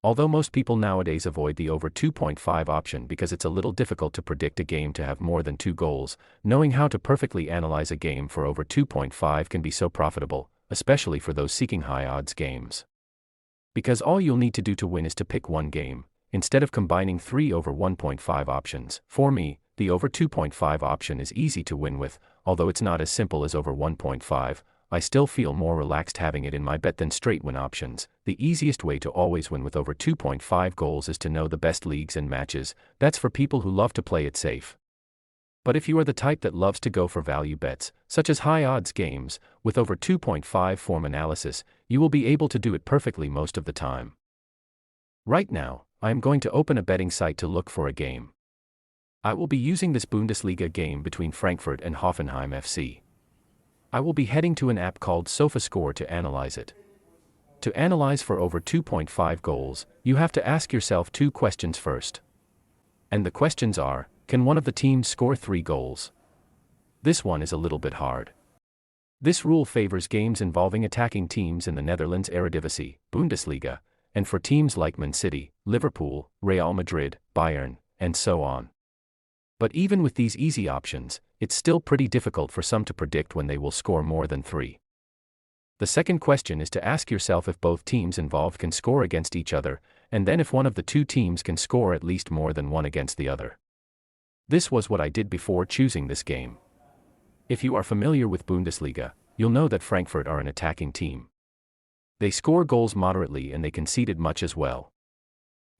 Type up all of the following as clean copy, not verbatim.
Although most people nowadays avoid the over 2.5 option because it's a little difficult to predict a game to have more than 2 goals, knowing how to perfectly analyze a game for over 2.5 can be so profitable, especially for those seeking high odds games. Because all you'll need to do to win is to pick one game, instead of combining 3 over 1.5 options. For me, the over 2.5 option is easy to win with, although it's not as simple as over 1.5. I still feel more relaxed having it in my bet than straight win options. The easiest way to always win with over 2.5 goals is to know the best leagues and matches. That's for people who love to play it safe. But if you are the type that loves to go for value bets, such as high odds games, with over 2.5 form analysis, you will be able to do it perfectly most of the time. Right now, I am going to open a betting site to look for a game. I will be using this Bundesliga game between Frankfurt and Hoffenheim FC. I will be heading to an app called SofaScore to analyze it. To analyze for over 2.5 goals, you have to ask yourself 2 questions first. And the questions are, can one of the teams score 3 goals? This one is a little bit hard. This rule favors games involving attacking teams in the Netherlands Eredivisie, Bundesliga, and for teams like Man City, Liverpool, Real Madrid, Bayern, and so on. But even with these easy options, it's still pretty difficult for some to predict when they will score more than 3. The second question is to ask yourself if both teams involved can score against each other, and then if one of the 2 teams can score at least more than one against the other. This was what I did before choosing this game. If you are familiar with Bundesliga, you'll know that Frankfurt are an attacking team. They score goals moderately and they conceded much as well.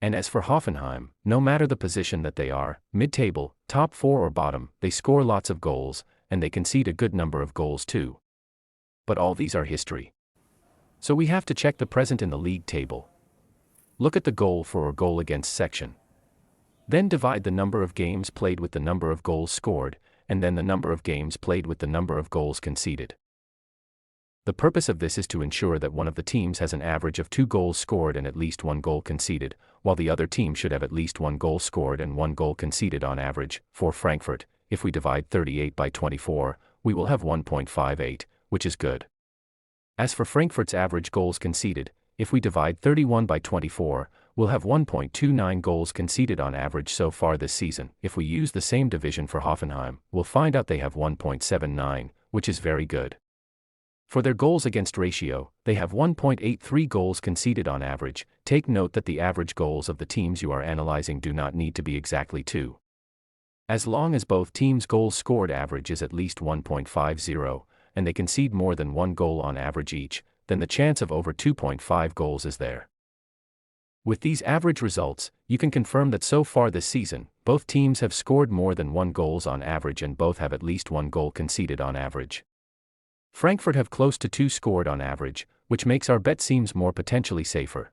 And as for Hoffenheim, no matter the position that they are, mid-table, top 4 or bottom, they score lots of goals, and they concede a good number of goals too. But all these are history. So we have to check the present in the league table. Look at the goal for or goal against section. Then divide the number of games played with the number of goals scored, and then the number of games played with the number of goals conceded. The purpose of this is to ensure that one of the teams has an average of 2 goals scored and at least 1 goal conceded, while the other team should have at least 1 goal scored and 1 goal conceded on average. For Frankfurt, if we divide 38 by 24, we will have 1.58, which is good. As for Frankfurt's average goals conceded, if we divide 31 by 24, we'll have 1.29 goals conceded on average so far this season. If we use the same division for Hoffenheim, we'll find out they have 1.79, which is very good. For their goals against ratio, they have 1.83 goals conceded on average. Take note that the average goals of the teams you are analyzing do not need to be exactly 2. As long as both teams' goals scored average is at least 1.50, and they concede more than 1 goal on average each, then the chance of over 2.5 goals is there. With these average results, you can confirm that so far this season, both teams have scored more than 1 goals on average and both have at least 1 goal conceded on average. Frankfurt have close to 2 scored on average, which makes our bet seems more potentially safer.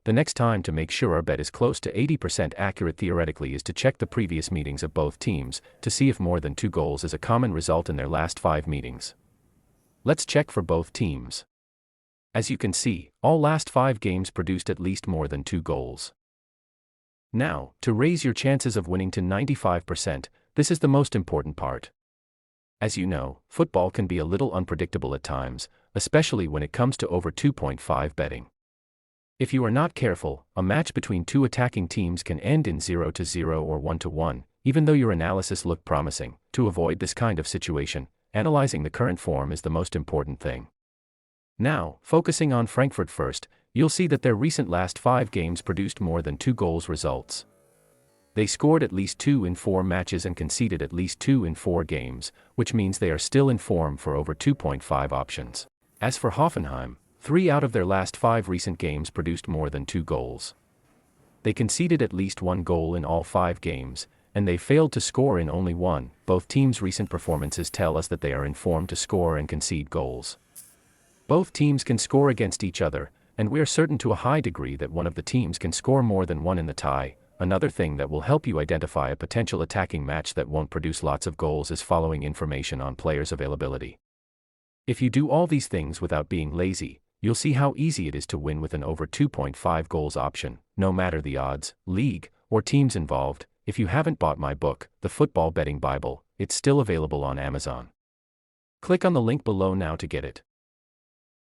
The next time to make sure our bet is close to 80% accurate theoretically is to check the previous meetings of both teams, to see if more than 2 goals is a common result in their last 5 meetings. Let's check for both teams. As you can see, all last 5 games produced at least more than 2 goals. Now, to raise your chances of winning to 95%, this is the most important part. As you know, football can be a little unpredictable at times, especially when it comes to over 2.5 betting. If you are not careful, a match between 2 attacking teams can end in 0-0 or 1-1, even though your analysis looked promising. To avoid this kind of situation, analyzing the current form is the most important thing. Now, focusing on Frankfurt first, you'll see that their recent last 5 games produced more than 2 goals results. They scored at least 2 in 4 matches and conceded at least 2 in 4 games, which means they are still in form for over 2.5 options. As for Hoffenheim, 3 out of their last 5 recent games produced more than 2 goals. They conceded at least 1 goal in all 5 games, and they failed to score in only 1. Both teams' recent performances tell us that they are in form to score and concede goals. Both teams can score against each other, and we are certain to a high degree that one of the teams can score more than 1 in the tie. Another thing that will help you identify a potential attacking match that won't produce lots of goals is following information on players' availability. If you do all these things without being lazy, you'll see how easy it is to win with an over 2.5 goals option, no matter the odds, league, or teams involved. If you haven't bought my book, The Football Betting Bible, it's still available on Amazon. Click on the link below now to get it.